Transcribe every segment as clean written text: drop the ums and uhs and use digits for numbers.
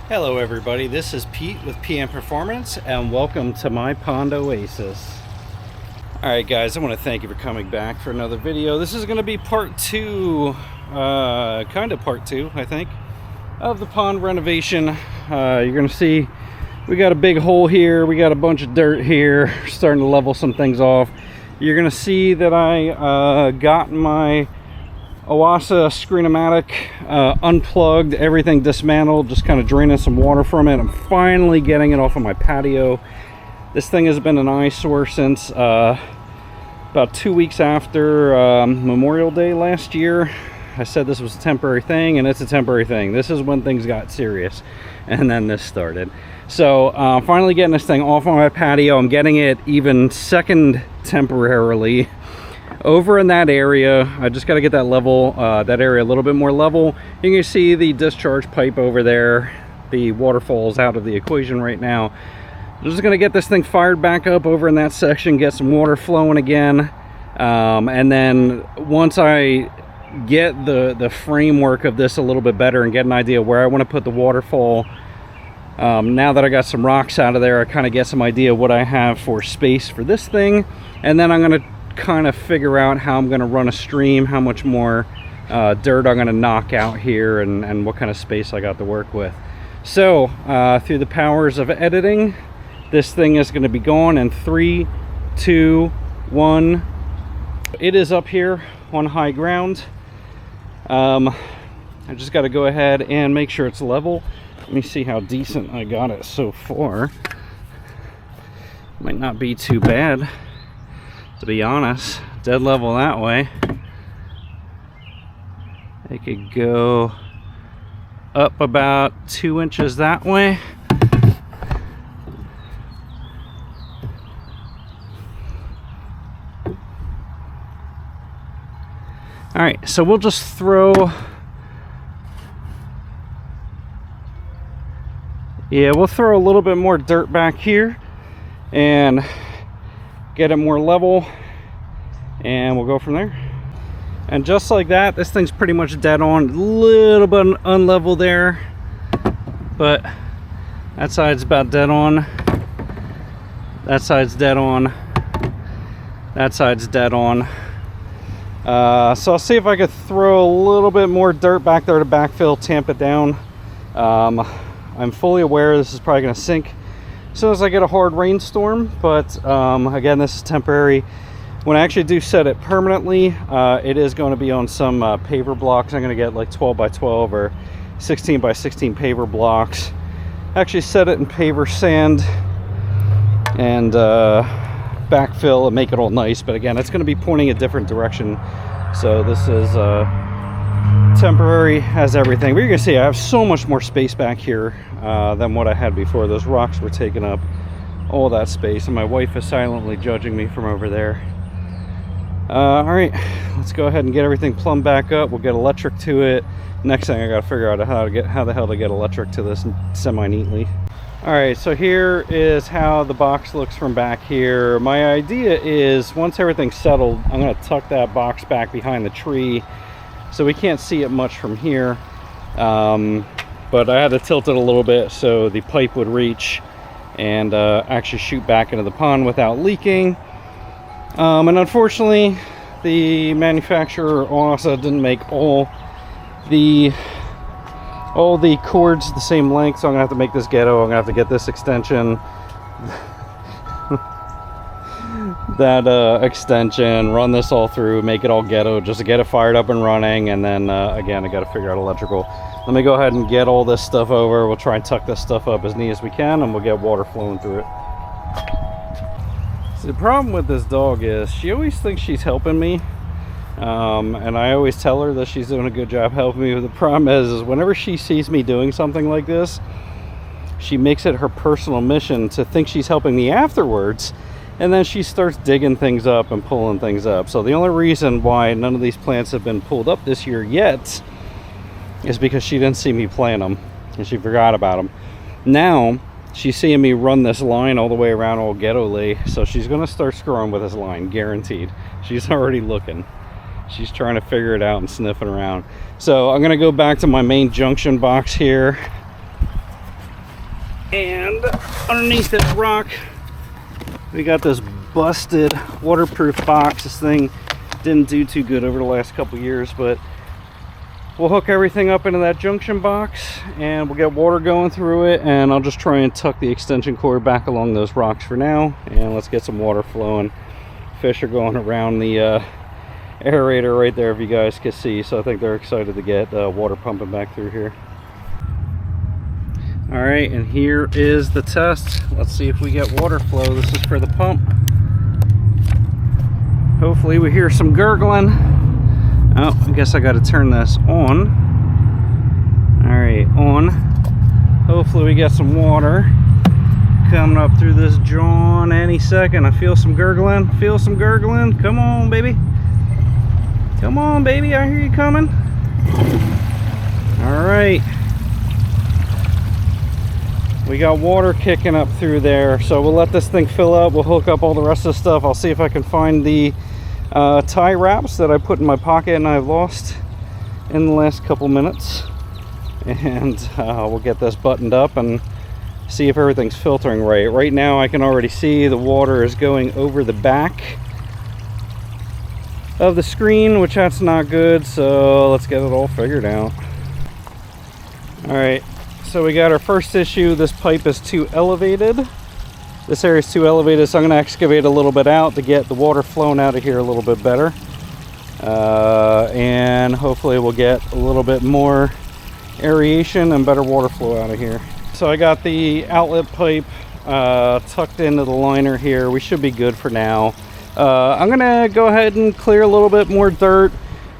Hello everybody, this is Pete with PM Performance and welcome to my pond oasis. Alright guys, I want to thank you for coming back for another video. This is going to be part two, kind of part two I think, of the pond renovation. You're going to see we got a big hole here, we got a bunch of dirt here, starting to level some things off. You're going to see that I got my oasis screenomatic unplugged, everything dismantled, just kind of draining some water from it. I'm finally getting it off of my patio. This thing has been an eyesore since about 2 weeks after Memorial Day last year. I said this was a temporary thing, and it's a temporary thing. This is when things got serious, and then this started. So finally getting this thing off on my patio. I'm getting it even second temporarily over in that area. I just got to get that level, that area a little bit more level. You can see the discharge pipe over there. The waterfall's out of the equation right now. I'm just going to get this thing fired back up over in that section, get some water flowing again. And then once I get the framework of this a little bit better and get an idea where I want to put the waterfall, now that I got some rocks out of there, I kind of get some idea what I have for space for this thing. And then I'm going to kind of figure out how I'm going to run a stream, how much more dirt I'm going to knock out here, and what kind of space I got to work with. So through the powers of editing, this thing is going to be going in 3, 2, 1. It is up here on high ground. I just got to go ahead and make sure it's level. Let me see how decent I got it so far. Might not be too bad, to be honest. Dead level that way. I could go up about 2 inches that way. All right, so we'll just throw, we'll throw a little bit more dirt back here and get it more level, and we'll go from there. And just like that, this thing's pretty much dead on. A little bit unlevel there, but that side's about dead on. That side's dead on. That side's dead on. So I'll see if I could throw a little bit more dirt back there to backfill, tamp it down. I'm fully aware this is probably going to sink as soon as I get a hard rainstorm, but again, this is temporary. When I actually do set it permanently, it is going to be on some paver blocks. I'm going to get like 12 by 12 or 16 by 16 paver blocks. Actually set it in paver sand and backfill and make it all nice, but again, it's going to be pointing a different direction. So this is temporary as everything, but you're gonna see I have so much more space back here than what I had before. Those rocks were taking up all that space, and my wife is silently judging me from over there. All right, let's go ahead and get everything plumbed back up. We'll get electric to it. Next thing I gotta figure out how the hell to get electric to this semi-neatly. All right, so here is how the box looks from back here. My idea is once everything's settled, I'm gonna tuck that box back behind the tree so we can't see it much from here. But I had to tilt it a little bit so the pipe would reach and actually shoot back into the pond without leaking. And unfortunately, the manufacturer also didn't make all the cords the same length, so I'm gonna have to make this ghetto. I'm gonna have to get this extension, that extension, run this all through, make it all ghetto just to get it fired up and running. And then again, I got to figure out electrical. Let me go ahead and get all this stuff over. We'll try and tuck this stuff up as neat as we can, and we'll get water flowing through it. So the problem with this dog is she always thinks she's helping me, and I always tell her that she's doing a good job helping me. But the problem is whenever she sees me doing something like this, she makes it her personal mission to think she's helping me afterwards, and then she starts digging things up and pulling things up. So the only reason why none of these plants have been pulled up this year yet is because she didn't see me plant them and she forgot about them. Now she's seeing me run this line all the way around Old Ghetto Lee, so she's gonna start screwing with this line, guaranteed. She's already looking. She's trying to figure it out and sniffing around. So I'm gonna go back to my main junction box here And underneath this rock, we got this busted waterproof box. This thing didn't do too good over the last couple years, but we'll hook everything up into that junction box and we'll get water going through it, and I'll just try and tuck the extension cord back along those rocks for now, and let's get some water flowing. Fish are going around the aerator right there, if you guys can see, so I think they're excited to get water pumping back through here. All right, and here is the test. Let's see if we get water flow. This is for the pump. Hopefully we hear some gurgling. Oh, I guess I got to turn this on. All right, on. Hopefully we get some water coming up through this John any second. I feel some gurgling. Feel some gurgling. Come on, baby. Come on, baby. I hear you coming. All right. We got water kicking up through there, so we'll let this thing fill up. We'll hook up all the rest of the stuff. I'll see if I can find the tie wraps that I put in my pocket and I've lost in the last couple minutes, and we'll get this buttoned up and see if everything's filtering right. Right now I can already see the water is going over the back of the screen, which that's not good, so let's get it all figured out. All right, so we got our first issue. This pipe is too elevated. This area is too elevated, so I'm going to excavate a little bit out to get the water flowing out of here a little bit better. And hopefully we'll get a little bit more aeration and better water flow out of here. So I got the outlet pipe tucked into the liner here. We should be good for now. I'm going to go ahead and clear a little bit more dirt,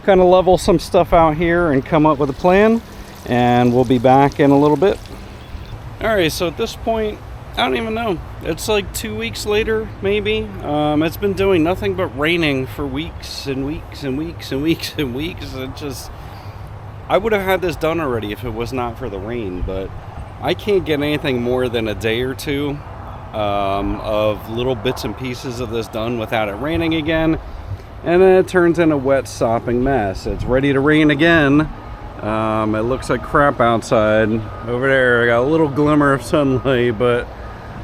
kind of level some stuff out here and come up with a plan. And we'll be back in a little bit. All right, so at this point, I don't even know. It's like 2 weeks later, maybe. It's been doing nothing but raining for weeks and weeks and weeks and weeks and weeks. It just, I would have had this done already if it was not for the rain, but I can't get anything more than a day or two of little bits and pieces of this done without it raining again. And then it turns into a wet, sopping mess. It's ready to rain again. It looks like crap outside. Over there, I got a little glimmer of sunlight, but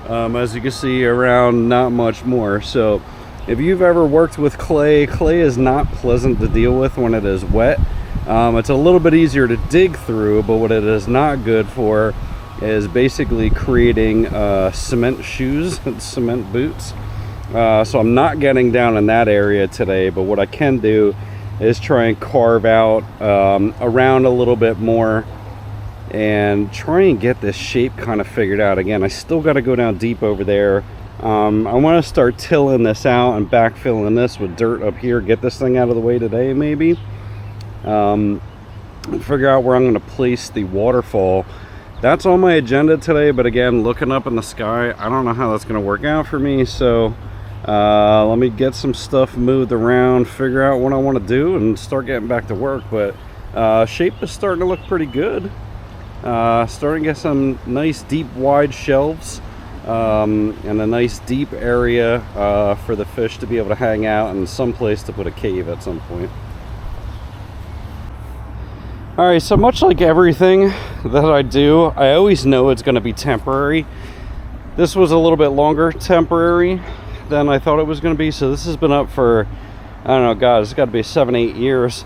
as you can see around, not much more. So if you've ever worked with clay, clay is not pleasant to deal with when it is wet. It's a little bit easier to dig through, but what it is not good for is basically creating cement shoes and cement boots. So I'm not getting down in that area today, but what I can do is try and carve out around a little bit more and try and get this shape kind of figured out. Again, I still got to go down deep over there. I want to start tilling this out and backfilling this with dirt up here, get this thing out of the way today maybe. Figure out where I'm going to place the waterfall. That's on my agenda today, but again, looking up in the sky, I don't know how that's going to work out for me. So let me get some stuff moved around, figure out what I want to do, and start getting back to work. But shape is starting to look pretty good. Starting to get some nice deep wide shelves and a nice deep area for the fish to be able to hang out, and some place to put a cave at some point. Alright, so much like everything that I do, I always know it's going to be temporary. This was a little bit longer temporary than I thought it was going to be. So this has been up for, I don't know, God, it's got to be 7-8 years.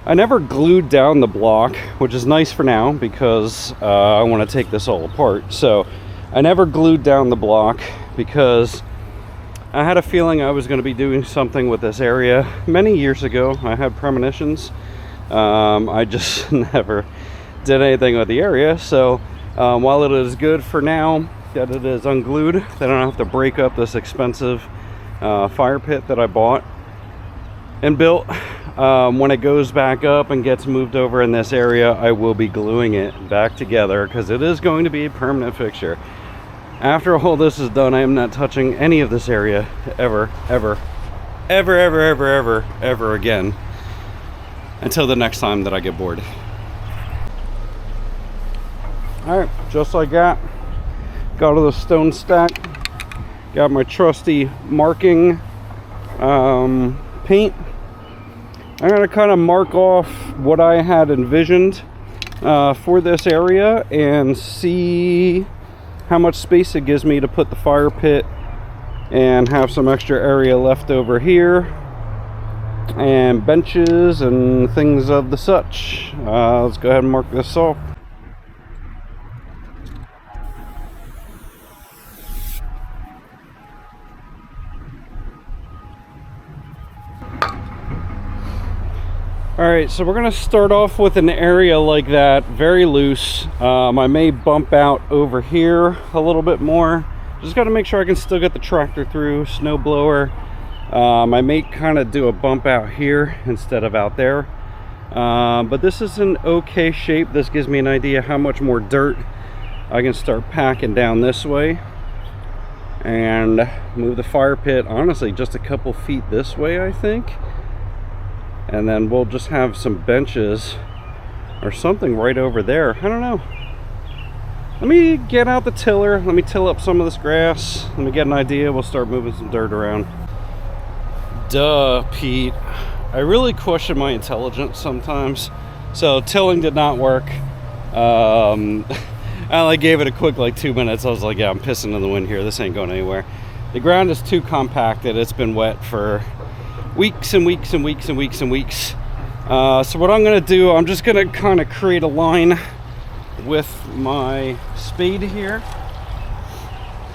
I never glued down the block, which is nice for now because I want to take this all apart. So I never glued down the block because I had a feeling I was going to be doing something with this area. Many years ago, I had premonitions. I just never did anything with the area. So while it is good for now that it is unglued, that I don't have to break up this expensive fire pit that I bought and built, when it goes back up and gets moved over in this area, I will be gluing it back together because it is going to be a permanent fixture. After all this is done, I am not touching any of this area ever again until the next time that I get bored. All right, just like that, got to the stone stack, got my trusty marking paint. I'm going to kind of mark off what I had envisioned for this area and see how much space it gives me to put the fire pit and have some extra area left over here, and benches and things of the such. Let's go ahead and mark this off. Alright, so we're going to start off with an area like that, very loose. I may bump out over here a little bit more. Just got to make sure I can still get the tractor through, snow blower. I may kind of do a bump out here instead of out there. But this is in okay shape. This gives me an idea how much more dirt I can start packing down this way. And move the fire pit, honestly, just a couple feet this way, I think. And then we'll just have some benches or something right over there. I don't know. Let me get out the tiller. Let me till up some of this grass. Let me get an idea. We'll start moving some dirt around. Duh, Pete. I really question my intelligence sometimes. So tilling did not work. I only gave it a quick like 2 minutes. I was like, yeah, I'm pissing in the wind here. This ain't going anywhere. The ground is too compacted. It's been wet for weeks and weeks and weeks and weeks and weeks. So what I'm going to do, I'm just going to kind of create a line with my spade here,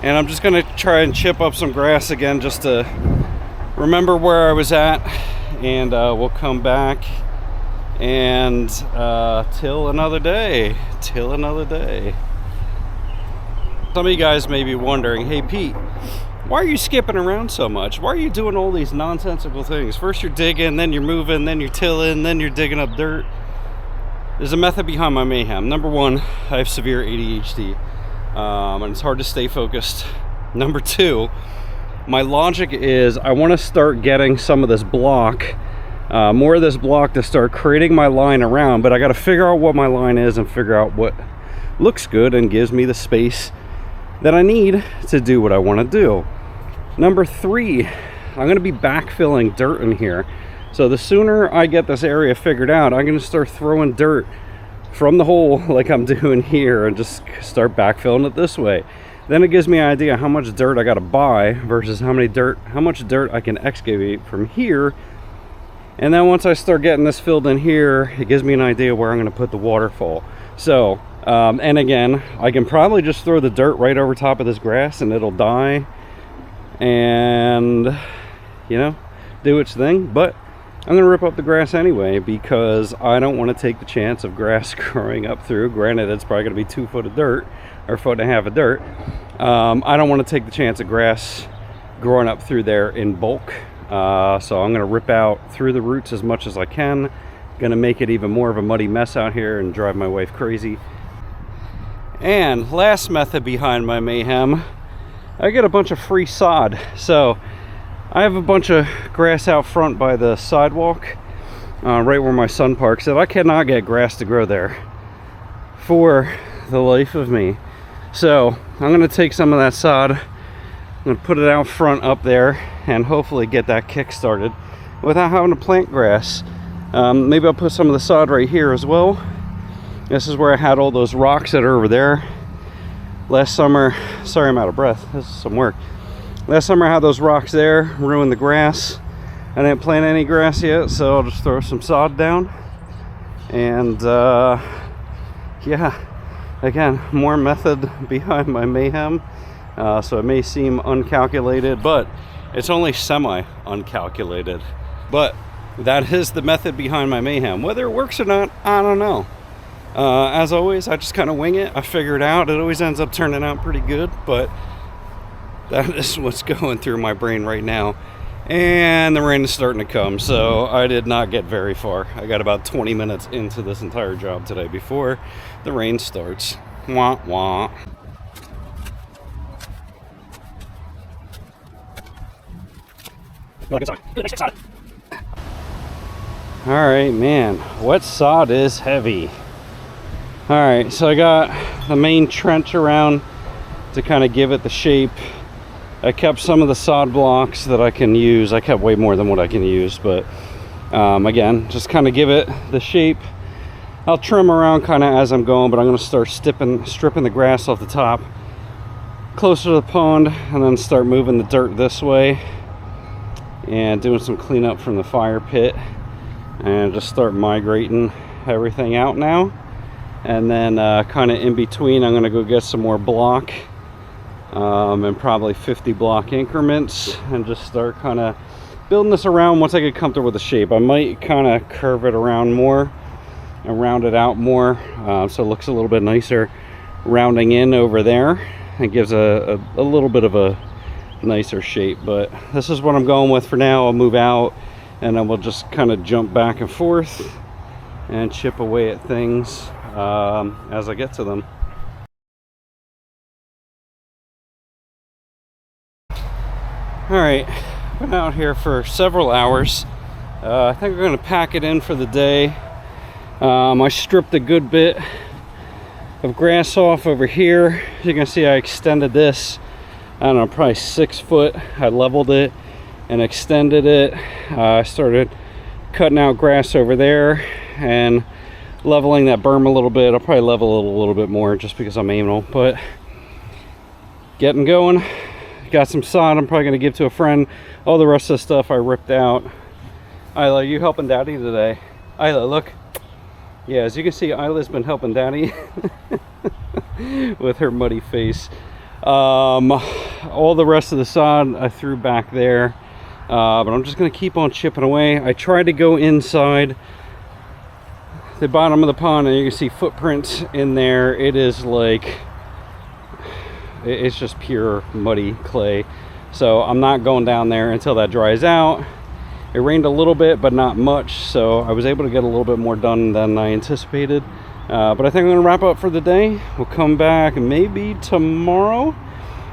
and I'm just going to try and chip up some grass again just to remember where I was at, and we'll come back and till another day. Some of you guys may be wondering, hey Pete, why are you skipping around so much? Why are you doing all these nonsensical things? First you're digging, then you're moving, then you're tilling, then you're digging up dirt. There's a method behind my mayhem. Number one, I have severe ADHD, and it's hard to stay focused. Number two, my logic is I want to start getting some of this block, more of this block, to start creating my line around, but I got to figure out what my line is and figure out what looks good and gives me the space that I need to do what I want to do. Number three, I'm going to be backfilling dirt in here. So the sooner I get this area figured out, I'm going to start throwing dirt from the hole like I'm doing here and just start backfilling it this way. Then it gives me an idea how much dirt I got to buy versus how much dirt I can excavate from here. And then once I start getting this filled in here, it gives me an idea where I'm going to put the waterfall. So, and again, I can probably just throw the dirt right over top of this grass and it'll die and, you know, do its thing. But I'm going to rip up the grass anyway because I don't want to take the chance of grass growing up through. Granted, it's probably going to be 2 foot of dirt or 1.5 foot of dirt. I don't want to take the chance of grass growing up through there in bulk. So I'm going to rip out through the roots as much as I can. Going to make it even more of a muddy mess out here and drive my wife crazy. And last method behind my mayhem, I get a bunch of free sod. So I have a bunch of grass out front by the sidewalk, right where my son parks it. I cannot get grass to grow there for the life of me. So I'm going to take some of that sod, I'm going to put it out front up there and hopefully get that kick started without having to plant grass. Maybe I'll put some of the sod right here as well. This is where I had all those rocks that are over there last summer. Sorry, I'm out of breath. This is some work. Last summer I had those rocks there, ruined the grass. I didn't plant any grass yet, so I'll just throw some sod down. And yeah, again, more method behind my mayhem. So it may seem uncalculated, but it's only semi-uncalculated. But that is the method behind my mayhem. Whether it works or not, I don't know. As always, I just kind of wing it. I figure it out. It always ends up turning out pretty good, but that is what's going through my brain right now. And the rain is starting to come, so I did not get very far. I got about 20 minutes into this entire job today before the rain starts. Wah, wah. Alright, man, wet sod is heavy. Alright, so I got the main trench around to kind of give it the shape. I kept some of the sod blocks that I can use. I kept way more than what I can use, but again, just kind of give it the shape. I'll trim around kind of as I'm going, but I'm going to start stripping the grass off the top closer to the pond and then start moving the dirt this way and doing some cleanup from the fire pit and just start migrating everything out now. And then kind of in between, I'm going to go get some more block and probably 50 block increments and just start kind of building this around once I get comfortable with the shape. I might kind of curve it around more and round it out more so it looks a little bit nicer rounding in over there. It gives a little bit of a nicer shape, but this is what I'm going with for now. I'll move out and then we'll just kind of jump back and forth and chip away at things as I get to them. All right, been out here for several hours. I think we're going to pack it in for the day. I stripped a good bit of grass off over here. As you can see, I extended this, I don't know, probably 6 foot. I leveled it and extended it. I started cutting out grass over there and leveling that berm a little bit. I'll probably level it a little bit more just because I'm anal, but getting going. Got some sod I'm probably going to give to a friend. All the rest of the stuff I ripped out. Isla, are you helping Daddy today? Isla, look. Yeah, as you can see, Isla's been helping Daddy with her muddy face. All the rest of the sod I threw back there, but I'm just going to keep on chipping away. I tried to go inside the bottom of the pond and you can see footprints in there. It is like, it's just pure muddy clay, so I'm not going down there until that dries out. It rained a little bit but not much, so I was able to get a little bit more done than I anticipated, but I think I'm going to wrap up for the day. We'll come back maybe tomorrow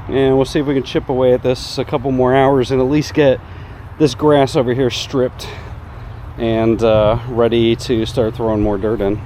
and we'll see if we can chip away at this a couple more hours and at least get this grass over here stripped and ready to start throwing more dirt in.